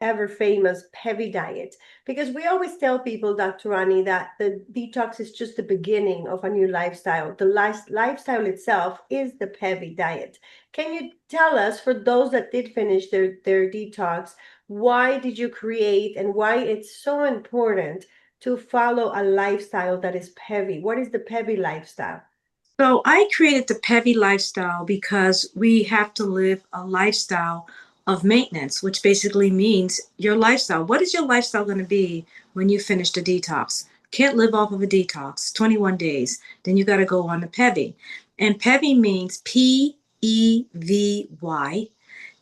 ever famous PEVY diet? Because we always tell people, Dr. Rani, that the detox is just the beginning of a new lifestyle. The lifestyle itself is the PEVY diet. Can you tell us, for those that did finish their detox, why did you create and why it's so important to follow a lifestyle that is PEVY? What is the PEVY lifestyle? So I created the PEVY lifestyle because we have to live a lifestyle of maintenance, which basically means your lifestyle. What is your lifestyle going to be when you finish the detox? Can't live off of a detox, 21 days. Then you got to go on to PEVY. And PEVY means PEVY.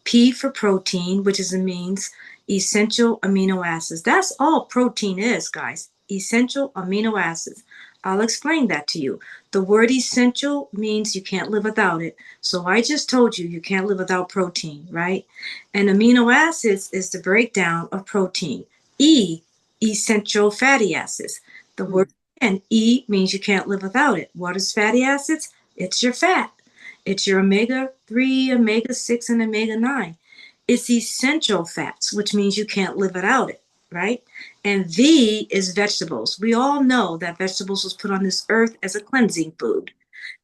P for protein, which is it means essential amino acids. That's all protein is, guys. Essential amino acids. I'll explain that to you. The word essential means you can't live without it. So I just told you you can't live without protein, right? And amino acids is the breakdown of protein. E, essential fatty acids. The word again, E means you can't live without it. What is fatty acids? It's your fat. It's your omega 3, omega 6, and omega 9. It's essential fats, which means you can't live without it, right? And V is vegetables. We all know that vegetables was put on this earth as a cleansing food,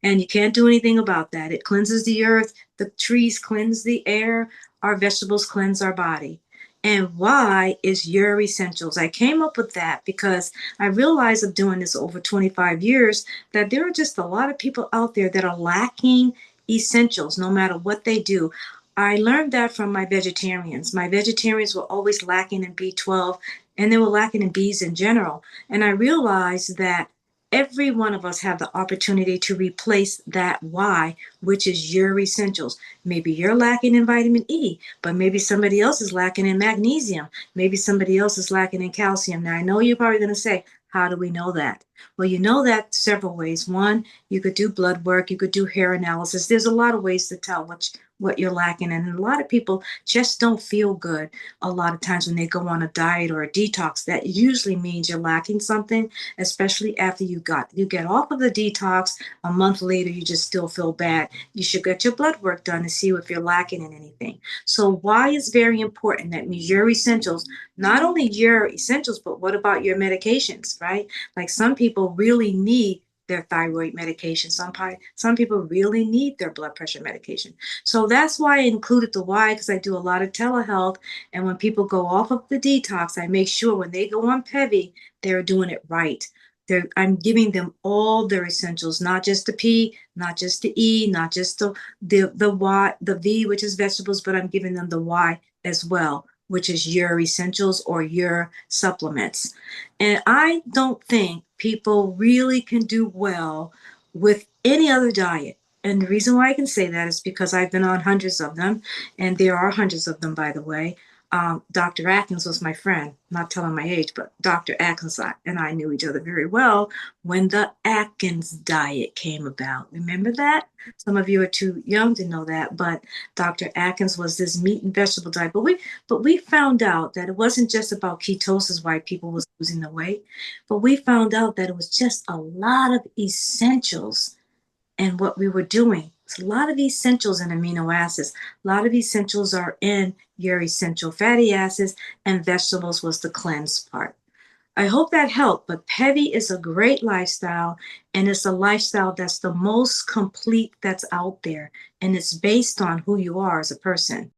and you can't do anything about that. It cleanses the earth, the trees cleanse the air, our vegetables cleanse our body. And Y is your essentials. I came up with that because I realized of doing this over 25 years that there are just a lot of people out there that are lacking essentials no matter what they do. I learned that from my vegetarians. My vegetarians were always lacking in B12 and they were lacking in Bs in general. And I realized that every one of us have the opportunity to replace that Y, which is your essentials. Maybe you're lacking in vitamin E, but maybe somebody else is lacking in magnesium. Maybe somebody else is lacking in calcium. Now, I know you're probably going to say, how do we know that? Well, you know that several ways. One, you could do blood work, you could do hair analysis. There's a lot of ways to tell what you're lacking. And a lot of people just don't feel good a lot of times when they go on a diet or a detox. That usually means you're lacking something, especially after you get off of the detox. A month later, you just still feel bad. You should get your blood work done to see if you're lacking in anything. So why is very important. That means your essentials, not only your essentials, but what about your medications, right? Like some people really need their thyroid medication. Some people really need their blood pressure medication. So that's why I included the Y, because I do a lot of telehealth. And when people go off of the detox, I make sure when they go on PEVY, they're doing it right. I'm giving them all their essentials, not just the P, not just the E, not just the Y, the V, which is vegetables, but I'm giving them the Y as well, which is your essentials or your supplements. And I don't think people really can do well with any other diet. And the reason why I can say that is because I've been on hundreds of them, and there are hundreds of them, by the way. Dr. Atkins was my friend, not telling my age, but Dr. Atkins and I knew each other very well when the Atkins diet came about. Remember that? Some of you are too young to know that, but Dr. Atkins was this meat and vegetable diet. But we found out that it wasn't just about ketosis why people was losing the weight, but we found out that it was just a lot of essentials and what we were doing. It's a lot of essentials in amino acids. A lot of essentials are in your essential fatty acids, and vegetables was the cleanse part. I hope that helped, but PEVY is a great lifestyle, and it's a lifestyle that's the most complete that's out there, and it's based on who you are as a person.